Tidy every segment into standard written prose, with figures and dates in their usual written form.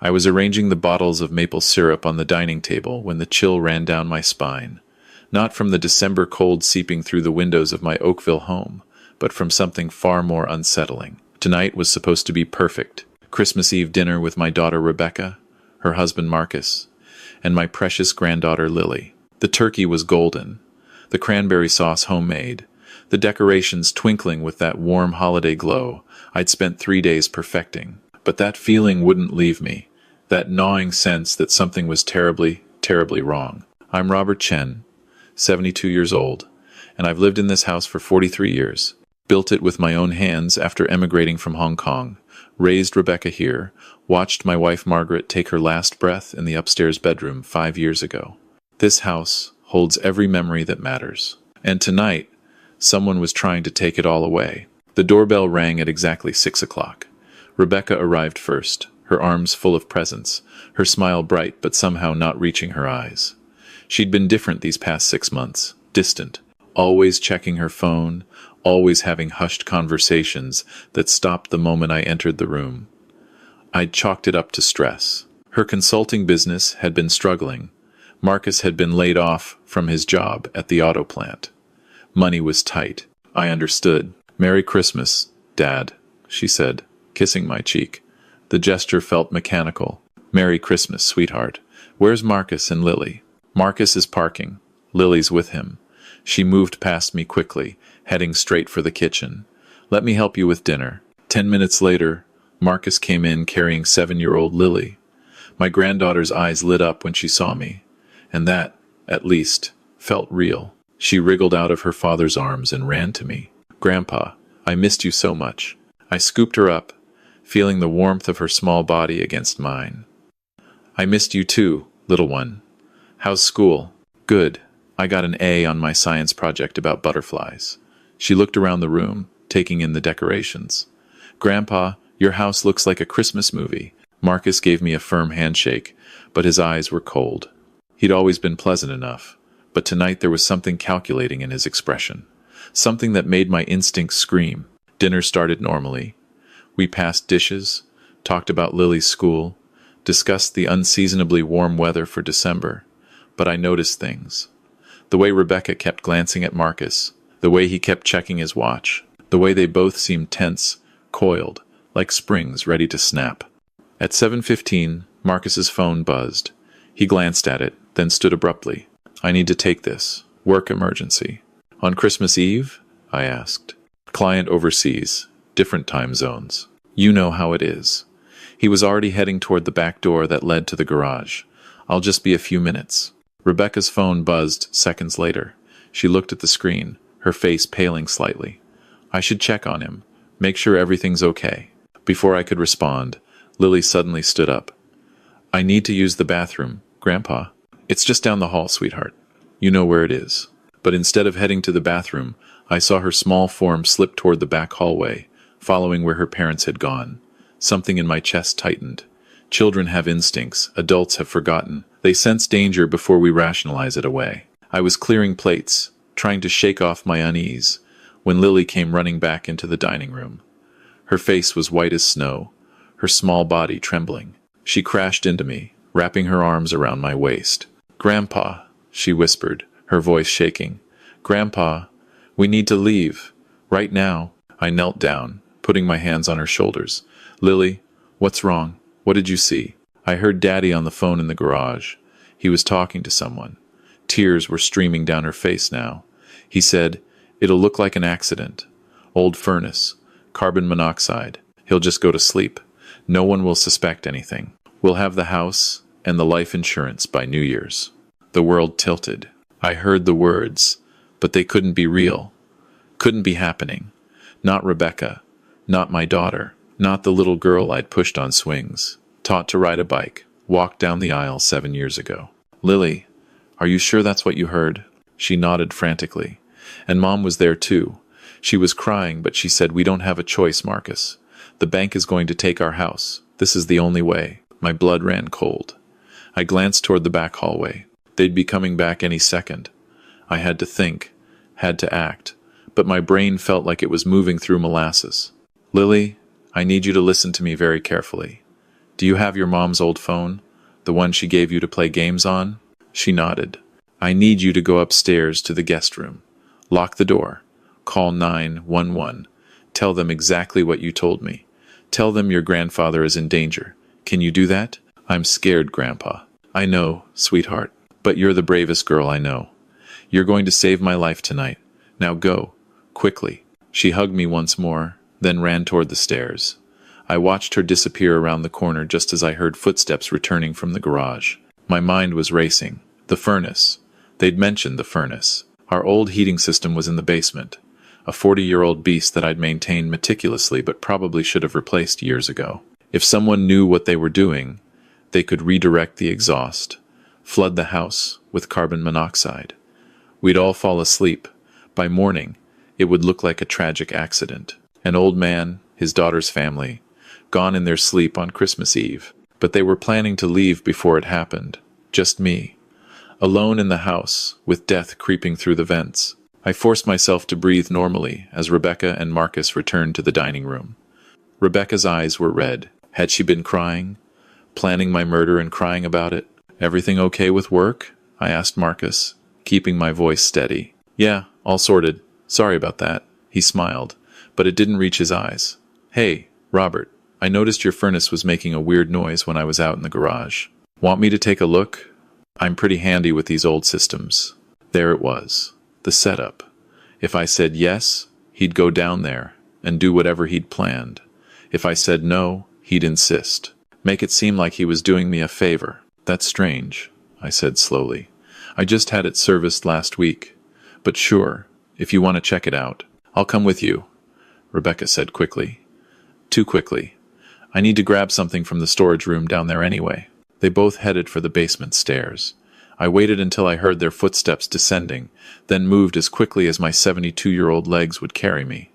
I was arranging the bottles of maple syrup on the dining table when the chill ran down my spine. Not from the December cold seeping through the windows of my Oakville home, but from something far more unsettling. Tonight was supposed to be perfect. Christmas Eve dinner with my daughter Rebecca, her husband Marcus, and my precious granddaughter Lily. The turkey was golden, the cranberry sauce homemade, the decorations twinkling with that warm holiday glow I'd spent 3 days perfecting. But that feeling wouldn't leave me, that gnawing sense that something was terribly, terribly wrong. I'm Robert Chen, 72 years old, and I've lived in this house for 43 years. Built it with my own hands after emigrating from Hong Kong, raised Rebecca here, watched my wife Margaret take her last breath in the upstairs bedroom 5 years ago. This house holds every memory that matters. And tonight, someone was trying to take it all away. The doorbell rang at exactly 6 o'clock. Rebecca arrived first, her arms full of presents, her smile bright but somehow not reaching her eyes. She'd been different these past 6 months, distant, always checking her phone, always having hushed conversations that stopped the moment I entered the room. I'd chalked it up to stress. Her consulting business had been struggling. Marcus had been laid off from his job at the auto plant. Money was tight. I understood. "Merry Christmas, Dad," she said, kissing my cheek. The gesture felt mechanical. "Merry Christmas, sweetheart. Where's Marcus and Lily?" "Marcus is parking. Lily's with him." She moved past me quickly, heading straight for the kitchen. "Let me help you with dinner." 10 minutes later, Marcus came in carrying 7-year-old Lily. My granddaughter's eyes lit up when she saw me, and that, at least, felt real. She wriggled out of her father's arms and ran to me. "Grandpa, I missed you so much." I scooped her up, feeling the warmth of her small body against mine. "I missed you too, little one. How's school?" "Good. I got an A on my science project about butterflies." She looked around the room, taking in the decorations. "Grandpa, your house looks like a Christmas movie." Marcus gave me a firm handshake, but his eyes were cold. He'd always been pleasant enough, but tonight there was something calculating in his expression, something that made my instincts scream. Dinner started normally. We passed dishes, talked about Lily's school, discussed the unseasonably warm weather for December, but I noticed things. The way Rebecca kept glancing at Marcus, the way he kept checking his watch, the way they both seemed tense, coiled, like springs ready to snap. At 7:15, Marcus's phone buzzed. He glanced at it, then stood abruptly. "I need to take this. Work emergency." "On Christmas Eve?" I asked. "Client overseas. Different time zones. You know how it is." He was already heading toward the back door that led to the garage. "I'll just be a few minutes." Rebecca's phone buzzed seconds later. She looked at the screen, her face paling slightly. "I should check on him. Make sure everything's okay." Before I could respond, Lily suddenly stood up. "I need to use the bathroom, Grandpa." "It's just down the hall, sweetheart. You know where it is." But instead of heading to the bathroom, I saw her small form slip toward the back hallway, following where her parents had gone. Something in my chest tightened. Children have instincts, adults have forgotten. They sense danger before we rationalize it away. I was clearing plates, trying to shake off my unease, when Lily came running back into the dining room. Her face was white as snow, her small body trembling. She crashed into me, wrapping her arms around my waist. "Grandpa," she whispered, her voice shaking. "Grandpa, we need to leave. Right now." I knelt down, putting my hands on her shoulders. "Lily, what's wrong? What did you see?" I heard Daddy on the phone in the garage. He was talking to someone. Tears were streaming down her face now. He said, "It'll look like an accident. Old furnace. Carbon monoxide. He'll just go to sleep. No one will suspect anything. We'll have the house and the life insurance by New Year's." The world tilted. I heard the words, but they couldn't be real. Couldn't be happening. Not Rebecca. Not my daughter. Not the little girl I'd pushed on swings, taught to ride a bike, walked down the aisle 7 years ago. "Lily, are you sure that's what you heard?" She nodded frantically. "And Mom was there too. She was crying, but she said, 'We don't have a choice, Marcus. The bank is going to take our house. This is the only way.'" My blood ran cold. I glanced toward the back hallway. They'd be coming back any second. I had to think, had to act, but my brain felt like it was moving through molasses. "Lily, I need you to listen to me very carefully. Do you have your mom's old phone? The one she gave you to play games on? She nodded. I need you to go upstairs to the guest room. Lock the door. Call 911. Tell them exactly what you told me. Tell them your grandfather is in danger. Can you do that? I'm scared, Grandpa. I know, sweetheart, but you're the bravest girl I know. You're going to save my life tonight. Now go, quickly. She hugged me once more, then ran toward the stairs. I watched her disappear around the corner just as I heard footsteps returning from the garage. My mind was racing. The furnace. They'd mentioned the furnace. Our old heating system was in the basement. A 40-year-old beast that I'd maintained meticulously but probably should have replaced years ago. If someone knew what they were doing, they could redirect the exhaust, flood the house with carbon monoxide. We'd all fall asleep. By morning, it would look like a tragic accident. An old man, his daughter's family, gone in their sleep on Christmas Eve. But they were planning to leave before it happened. Just me. Alone in the house, with death creeping through the vents. I forced myself to breathe normally as Rebecca and Marcus returned to the dining room. Rebecca's eyes were red. Had she been crying? Planning my murder and crying about it? Everything okay with work? I asked Marcus, keeping my voice steady. Yeah, all sorted. Sorry about that. He smiled, but it didn't reach his eyes. Hey, Robert, I noticed your furnace was making a weird noise when I was out in the garage. Want me to take a look? I'm pretty handy with these old systems. There it was. The setup. If I said yes, he'd go down there and do whatever he'd planned. If I said no, he'd insist. Make it seem like he was doing me a favor. That's strange, I said slowly. I just had it serviced last week. But sure, if you want to check it out, I'll come with you, Rebecca said quickly. Too quickly. I need to grab something from the storage room down there anyway. They both headed for the basement stairs. I waited until I heard their footsteps descending, then moved as quickly as my 72-year-old legs would carry me.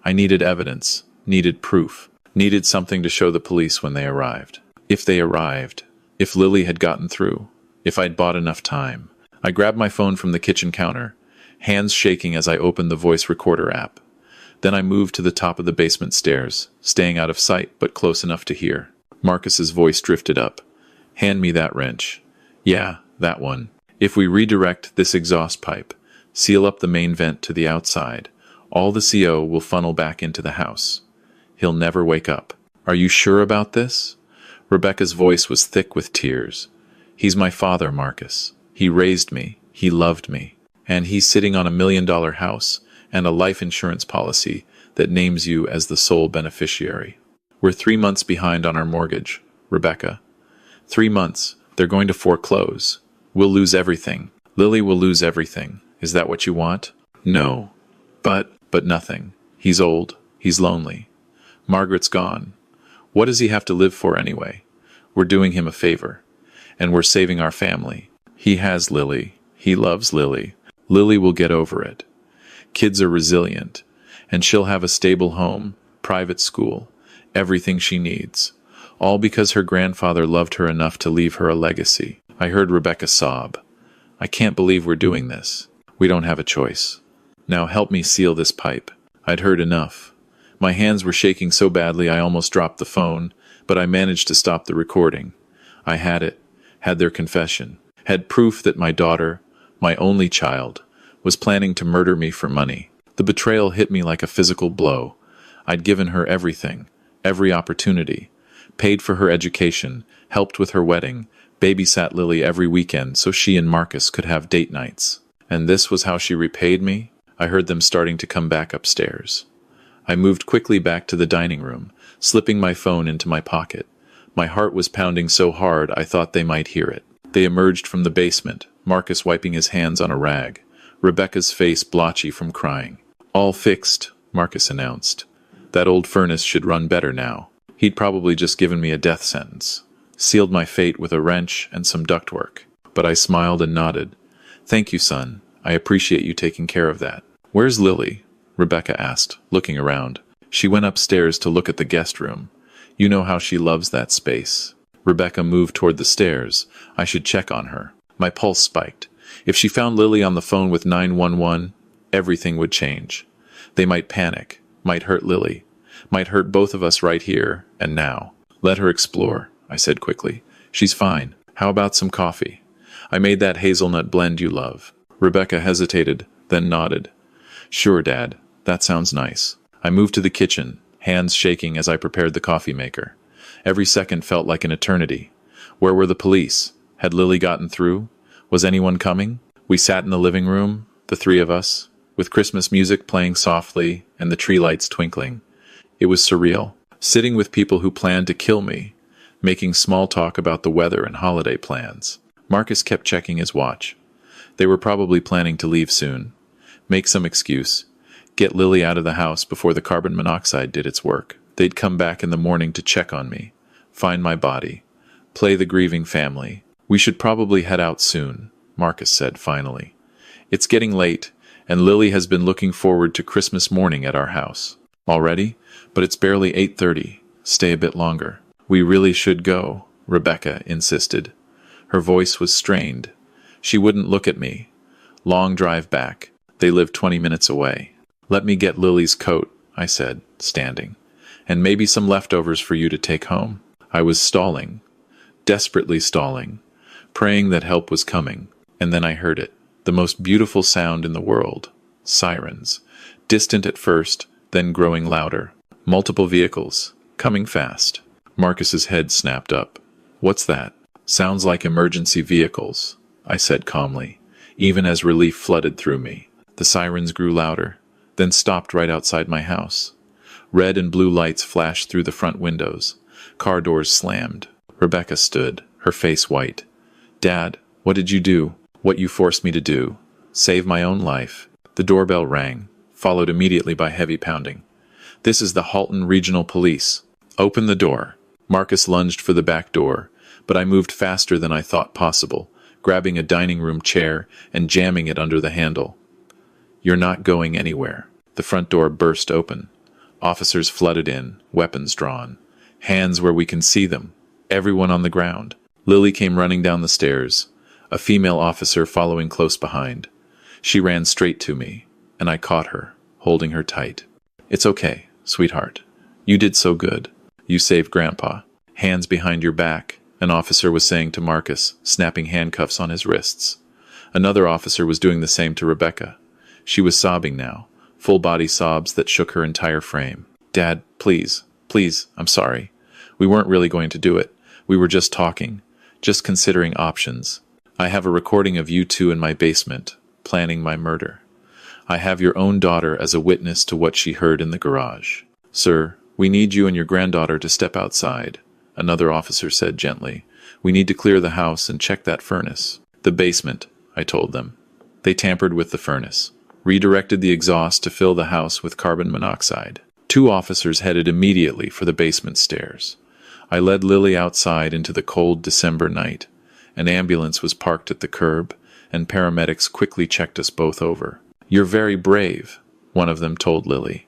I needed evidence, needed proof, needed something to show the police when they arrived. If they arrived, if Lily had gotten through, if I'd bought enough time. I grabbed my phone from the kitchen counter, hands shaking as I opened the voice recorder app. Then I moved to the top of the basement stairs, staying out of sight but close enough to hear. Marcus's voice drifted up. Hand me that wrench. Yeah, that one. If we redirect this exhaust pipe, seal up the main vent to the outside, all the CO will funnel back into the house. He'll never wake up. Are you sure about this? Rebecca's voice was thick with tears. He's my father, Marcus. He raised me. He loved me. And he's sitting on $1 million house and a life insurance policy that names you as the sole beneficiary. We're 3 months behind on our mortgage, Rebecca. 3 months. They're going to foreclose. We'll lose everything. Lily will lose everything. Is that what you want? No. But nothing. He's old. He's lonely. Margaret's gone. What does he have to live for anyway? We're doing him a favor. And we're saving our family. He has Lily. He loves Lily. Lily will get over it. Kids are resilient. And she'll have a stable home, private school, everything she needs. All because her grandfather loved her enough to leave her a legacy. I heard Rebecca sob. I can't believe we're doing this. We don't have a choice. Now help me seal this pipe. I'd heard enough. My hands were shaking so badly I almost dropped the phone, but I managed to stop the recording. I had it, had their confession, had proof that my daughter, my only child, was planning to murder me for money. The betrayal hit me like a physical blow. I'd given her everything, every opportunity, paid for her education, helped with her wedding, babysat Lily every weekend so she and Marcus could have date nights. And this was how she repaid me? I heard them starting to come back upstairs. I moved quickly back to the dining room, slipping my phone into my pocket. My heart was pounding so hard I thought they might hear it. They emerged from the basement, Marcus wiping his hands on a rag, Rebecca's face blotchy from crying. All fixed, Marcus announced. That old furnace should run better now. He'd probably just given me a death sentence. Sealed my fate with a wrench and some ductwork. But I smiled and nodded. Thank you, son. I appreciate you taking care of that. Where's Lily? Rebecca asked, looking around. She went upstairs to look at the guest room. You know how she loves that space. Rebecca moved toward the stairs. I should check on her. My pulse spiked. If she found Lily on the phone with 911, everything would change. They might panic, might hurt Lily, might hurt both of us right here and now. Let her explore, I said quickly. She's fine. How about some coffee? I made that hazelnut blend you love. Rebecca hesitated, then nodded. Sure, Dad. That sounds nice. I moved to the kitchen, hands shaking as I prepared the coffee maker. Every second felt like an eternity. Where were the police? Had Lily gotten through? Was anyone coming? We sat in the living room, the three of us, with Christmas music playing softly and the tree lights twinkling. It was surreal. Sitting with people who planned to kill me, making small talk about the weather and holiday plans. Marcus kept checking his watch. They were probably planning to leave soon. Make some excuse. Get Lily out of the house before the carbon monoxide did its work. They'd come back in the morning to check on me, find my body, play the grieving family. We should probably head out soon, Marcus said finally. It's getting late, and Lily has been looking forward to Christmas morning at our house. Already? But it's barely 8:30. Stay a bit longer. We really should go, Rebecca insisted. Her voice was strained. She wouldn't look at me. Long drive back. They lived 20 minutes away. Let me get Lily's coat, I said, standing. And maybe some leftovers for you to take home. I was stalling, desperately stalling, praying that help was coming. And then I heard it. The most beautiful sound in the world. Sirens. Distant at first, then growing louder. Multiple vehicles. Coming fast. Marcus's head snapped up. What's that? Sounds like emergency vehicles, I said calmly, even as relief flooded through me. The sirens grew louder, then stopped right outside my house. Red and blue lights flashed through the front windows. Car doors slammed. Rebecca stood, her face white. Dad, what did you do? What you forced me to do. Save my own life. The doorbell rang, followed immediately by heavy pounding. This is the Halton Regional Police. Open the door. Marcus lunged for the back door, but I moved faster than I thought possible, grabbing a dining room chair and jamming it under the handle. You're not going anywhere. The front door burst open. Officers flooded in, weapons drawn. Hands where we can see them. Everyone on the ground. Lily came running down the stairs, a female officer following close behind. She ran straight to me, and I caught her, holding her tight. It's okay, sweetheart. You did so good. You saved Grandpa. Hands behind your back, an officer was saying to Marcus, snapping handcuffs on his wrists. Another officer was doing the same to Rebecca. She was sobbing now, full-body sobs that shook her entire frame. Dad, please, I'm sorry. We weren't really going to do it. We were just talking, just considering options. I have a recording of you two in my basement, planning my murder. I have your own daughter as a witness to what she heard in the garage. Sir, we need you and your granddaughter to step outside, another officer said gently. We need to clear the house and check that furnace. The basement, I told them. They tampered with the furnace, redirected the exhaust to fill the house with carbon monoxide. 2 officers headed immediately for the basement stairs. I led Lily outside into the cold December night. An ambulance was parked at the curb, and paramedics quickly checked us both over. You're very brave, one of them told Lily.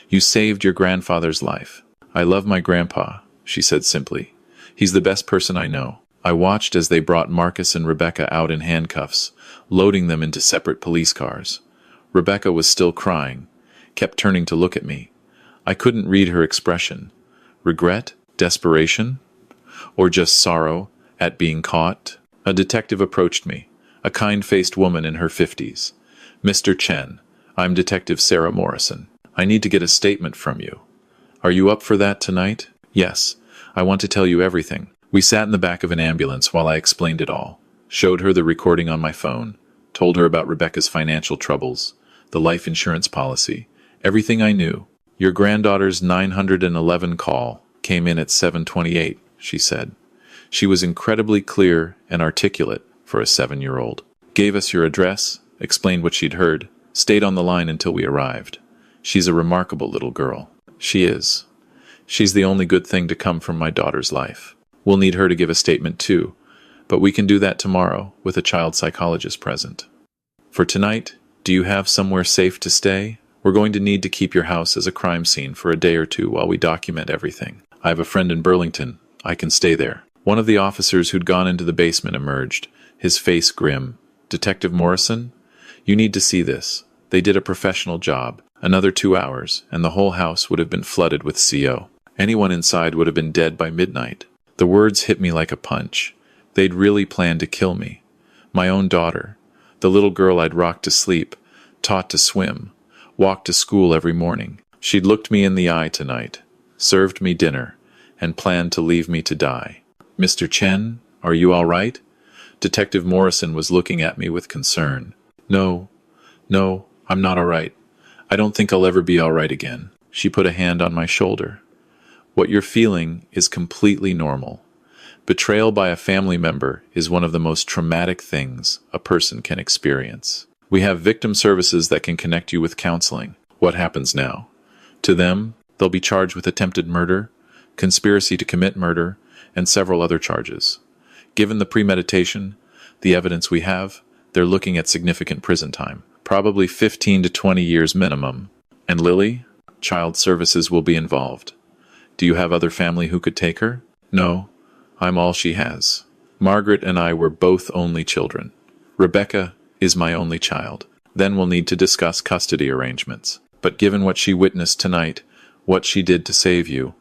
You saved your grandfather's life. I love my grandpa, she said simply. He's the best person I know. I watched as they brought Marcus and Rebecca out in handcuffs, loading them into separate police cars. Rebecca was still crying, kept turning to look at me. I couldn't read her expression. Regret? Desperation? Or just sorrow at being caught? A detective approached me, a kind-faced woman in her 50s. Mr. Chen, I'm Detective Sarah Morrison. I need to get a statement from you. Are you up for that tonight? Yes. I want to tell you everything. We sat in the back of an ambulance while I explained it all. Showed her the recording on my phone. Told her about Rebecca's financial troubles. The life insurance policy. Everything I knew. Your granddaughter's 911 call came in at 7:28, she said. She was incredibly clear and articulate for a 7-year-old. Gave us your address, explained what she'd heard, stayed on the line until we arrived. She's a remarkable little girl. She is. She's the only good thing to come from my daughter's life. We'll need her to give a statement too, but we can do that tomorrow with a child psychologist present. For tonight, do you have somewhere safe to stay? We're going to need to keep your house as a crime scene for a day or two while we document everything. I have a friend in Burlington. I can stay there. One of the officers who'd gone into the basement emerged, his face grim. Detective Morrison? You need to see this. They did a professional job. Another 2 hours, and the whole house would have been flooded with CO. Anyone inside would have been dead by midnight. The words hit me like a punch. They'd really planned to kill me. My own daughter, the little girl I'd rocked to sleep, taught to swim, walked to school every morning. She'd looked me in the eye tonight, served me dinner, and planned to leave me to die. "Mr. Chen, are you all right?" Detective Morrison was looking at me with concern. No, I'm not all right. I don't think I'll ever be all right again." She put a hand on my shoulder. "What you're feeling is completely normal. Betrayal by a family member is one of the most traumatic things a person can experience. We have victim services that can connect you with counseling. What happens now? To them, they'll be charged with attempted murder, conspiracy to commit murder, and several other charges. Given the premeditation, the evidence we have, they're looking at significant prison time, probably 15 to 20 years minimum. And Lily? Child services will be involved. Do you have other family who could take her? No, I'm all she has. Margaret and I were both only children. Rebecca is my only child. Then we'll need to discuss custody arrangements. But given what she witnessed tonight, what she did to save you,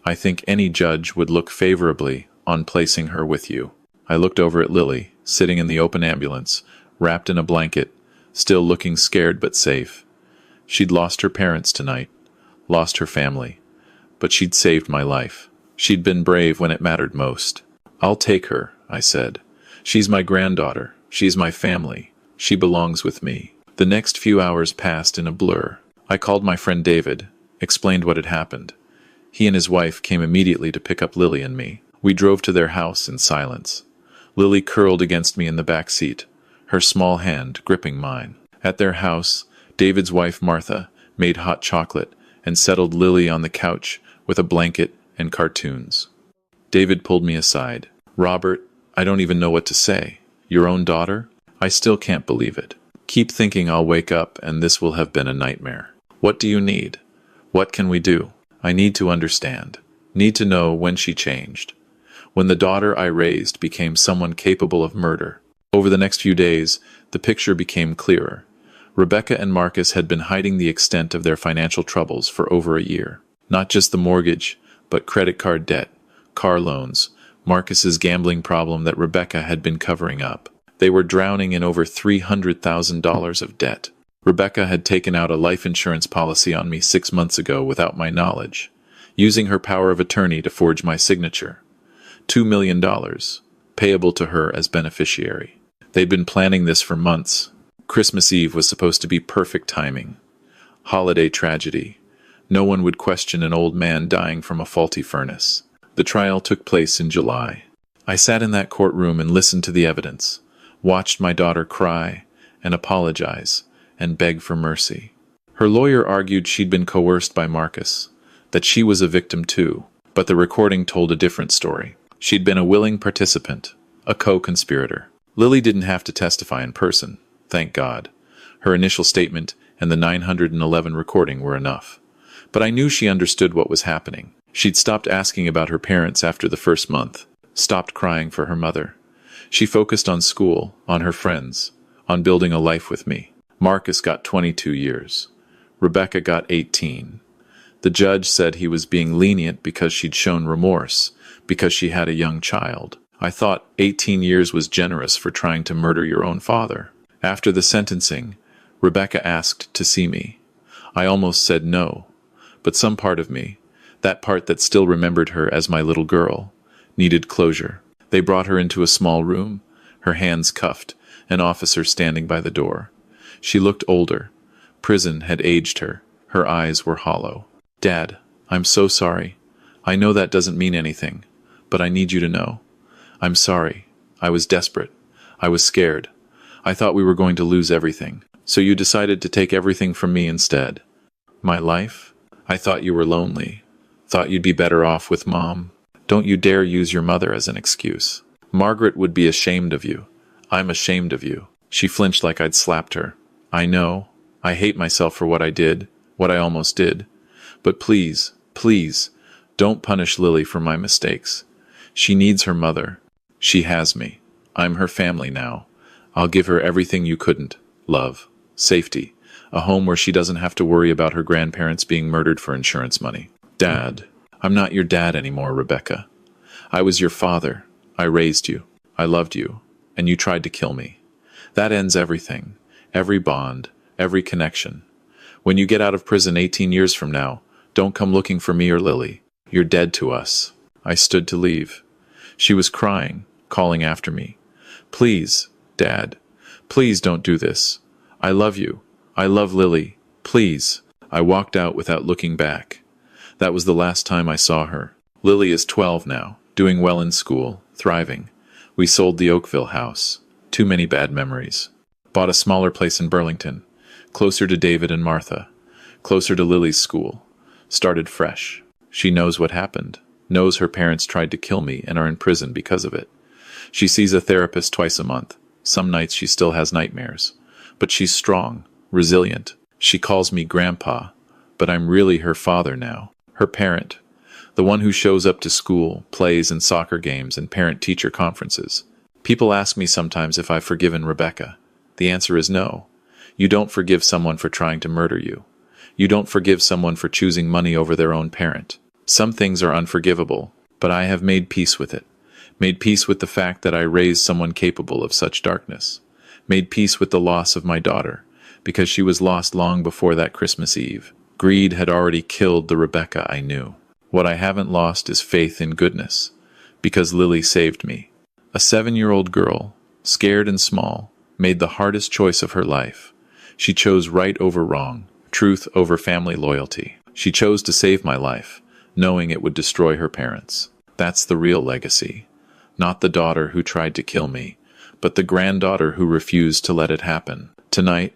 I think any judge would look favorably on placing her with you." I looked over at Lily, sitting in the open ambulance, wrapped in a blanket, still looking scared but safe. She'd lost her parents tonight, lost her family, but she'd saved my life. She'd been brave when it mattered most. "I'll take her," I said. "She's my granddaughter. She's my family. She belongs with me." The next few hours passed in a blur. I called my friend David, explained what had happened. He and his wife came immediately to pick up Lily and me. We drove to their house in silence. Lily curled against me in the back seat, her small hand gripping mine. At their house, David's wife Martha made hot chocolate and settled Lily on the couch with a blanket and cartoons. David pulled me aside. "Robert, I don't even know what to say. Your own daughter? I still can't believe it. Keep thinking I'll wake up and this will have been a nightmare. What do you need? What can we do? I need to understand. Need to know when she changed. When the daughter I raised became someone capable of murder." Over the next few days, the picture became clearer. Rebecca and Marcus had been hiding the extent of their financial troubles for over a year. Not just the mortgage, but credit card debt, car loans, Marcus's gambling problem that Rebecca had been covering up. They were drowning in over $300,000 of debt. Rebecca had taken out a life insurance policy on me 6 months ago without my knowledge, using her power of attorney to forge my signature. $2 million, payable to her as beneficiary. They'd been planning this for months. Christmas Eve was supposed to be perfect timing. Holiday tragedy. No one would question an old man dying from a faulty furnace. The trial took place in July. I sat in that courtroom and listened to the evidence, watched my daughter cry and apologize and beg for mercy. Her lawyer argued she'd been coerced by Marcus, that she was a victim too, but the recording told a different story. She'd been a willing participant, a co-conspirator. Lily didn't have to testify in person, thank God. Her initial statement and the 911 recording were enough. But I knew she understood what was happening. She'd stopped asking about her parents after the first month, stopped crying for her mother. She focused on school, on her friends, on building a life with me. Marcus got 22 years. Rebecca got 18. The judge said he was being lenient because she'd shown remorse, because she had a young child. I thought 18 years was generous for trying to murder your own father. After the sentencing, Rebecca asked to see me. I almost said no, but some part of me, that part that still remembered her as my little girl, needed closure. They brought her into a small room, her hands cuffed, an officer standing by the door. She looked older. Prison had aged her. Her eyes were hollow. "Dad, I'm so sorry. I know that doesn't mean anything, but I need you to know. I'm sorry. I was desperate. I was scared. I thought we were going to lose everything. So you decided to take everything from me instead. My life? I thought you were lonely. Thought you'd be better off with Mom. Don't you dare use your mother as an excuse. Margaret would be ashamed of you. I'm ashamed of you." She flinched like I'd slapped her. "I know. I hate myself for what I did, what I almost did. But please, please, don't punish Lily for my mistakes. She needs her mother. She has me. I'm her family now. I'll give her everything you couldn't. Love, safety, a home where she doesn't have to worry about her grandparents being murdered for insurance money." "Dad, I'm not your dad anymore, Rebecca. I was your father. I raised you. I loved you. And you tried to kill me. That ends everything. Every bond. Every connection. When you get out of prison 18 years from now, don't come looking for me or Lily. You're dead to us. I stood to leave. She was crying, calling after me. Please, Dad. Please don't do this. I love you. I love Lily. Please. I walked out without looking back. That was the last time I saw her. Lily is 12 now, doing well in school, thriving. We sold the Oakville house. Too many bad memories. Bought a smaller place in Burlington, closer to David and Martha, closer to Lily's school. Started fresh. She knows what happened, knows her parents tried to kill me and are in prison because of it. She sees a therapist twice a month. Some nights she still has nightmares. But she's strong, resilient. She calls me Grandpa, but I'm really her father now, her parent. The one who shows up to school, plays in soccer games and parent-teacher conferences. People ask me sometimes if I've forgiven Rebecca. The answer is no. You don't forgive someone for trying to murder you. You don't forgive someone for choosing money over their own parent. Some things are unforgivable, but I have made peace with it. Made peace with the fact that I raised someone capable of such darkness. Made peace with the loss of my daughter, because she was lost long before that Christmas Eve. Greed had already killed the Rebecca I knew. What I haven't lost is faith in goodness, because Lily saved me. A 7-year-old girl, scared and small, made the hardest choice of her life. She chose right over wrong, truth over family loyalty. She chose to save my life, knowing it would destroy her parents. That's the real legacy. Not the daughter who tried to kill me, but the granddaughter who refused to let it happen. Tonight,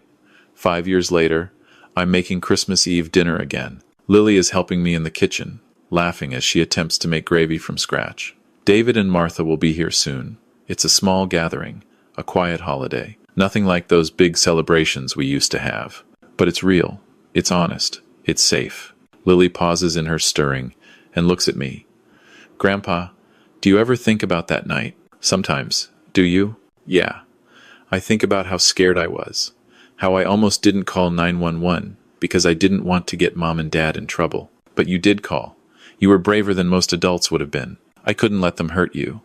5 years later, I'm making Christmas Eve dinner again. Lily is helping me in the kitchen, laughing as she attempts to make gravy from scratch. David and Martha will be here soon. It's a small gathering, a quiet holiday. Nothing like those big celebrations we used to have. But it's real. It's honest. It's safe. Lily pauses in her stirring and looks at me. Grandpa, do you ever think about that night? Sometimes. Do you? Yeah. I think about how scared I was. How I almost didn't call 911 because I didn't want to get Mom and Dad in trouble. But you did call. You were braver than most adults would have been. I couldn't let them hurt you.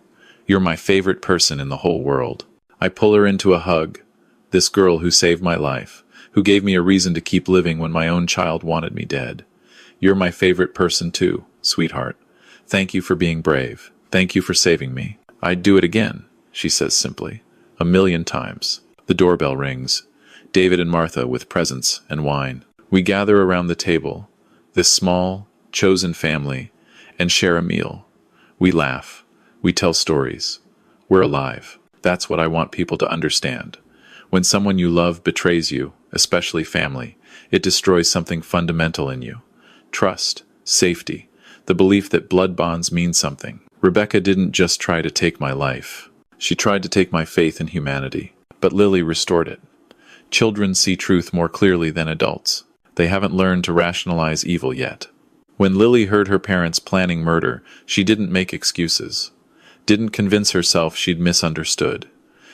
You're my favorite person in the whole world. I pull her into a hug. This girl who saved my life, who gave me a reason to keep living when my own child wanted me dead. You're my favorite person too, sweetheart. Thank you for being brave. Thank you for saving me. I'd do it again, she says simply. 1,000,000 times. The doorbell rings. David and Martha with presents and wine. We gather around the table, this small, chosen family, and share a meal. We laugh. We tell stories. We're alive. That's what I want people to understand. When someone you love betrays you, especially family, it destroys something fundamental in you. Trust, safety, the belief that blood bonds mean something. Rebecca didn't just try to take my life. She tried to take my faith in humanity. But Lily restored it. Children see truth more clearly than adults. They haven't learned to rationalize evil yet. When Lily heard her parents planning murder, she didn't make excuses. Didn't convince herself she'd misunderstood.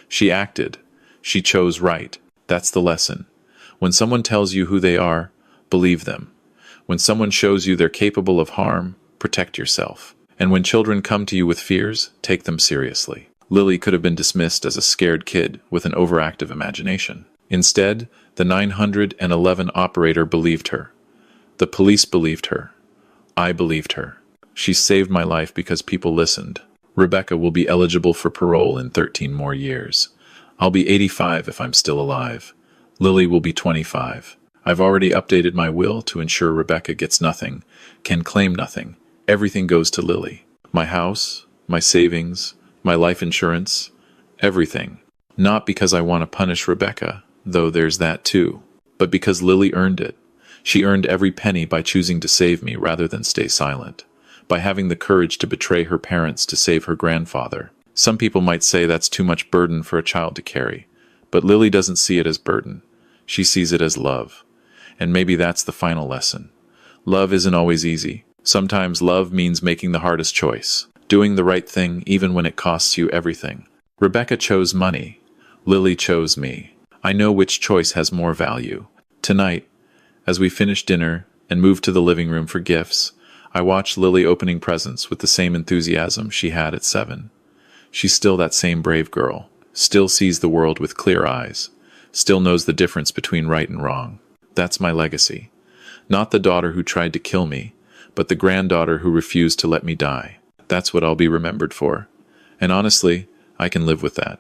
She acted. She chose right. That's the lesson. When someone tells you who they are, believe them. When someone shows you they're capable of harm, protect yourself. And when children come to you with fears, take them seriously. Lily could have been dismissed as a scared kid with an overactive imagination. Instead, the 911 operator believed her. The police believed her. I believed her. She saved my life because people listened. Rebecca will be eligible for parole in 13 more years. I'll be 85 if I'm still alive. Lily will be 25. I've already updated my will to ensure Rebecca gets nothing, can claim nothing. Everything goes to Lily. My house, my savings, my life insurance, everything. Not because I want to punish Rebecca, though there's that too, but because Lily earned it. She earned every penny by choosing to save me rather than stay silent, by having the courage to betray her parents to save her grandfather. Some people might say that's too much burden for a child to carry, but Lily doesn't see it as burden. She sees it as love. And maybe that's the final lesson. Love isn't always easy. Sometimes love means making the hardest choice, doing the right thing even when it costs you everything. Rebecca chose money. Lily chose me. I know which choice has more value. Tonight, as we finish dinner and move to the living room for gifts, I watch Lily opening presents with the same enthusiasm she had at 7. She's still that same brave girl, still sees the world with clear eyes, still knows the difference between right and wrong. That's my legacy. Not the daughter who tried to kill me, but the granddaughter who refused to let me die. That's what I'll be remembered for. And honestly, I can live with that.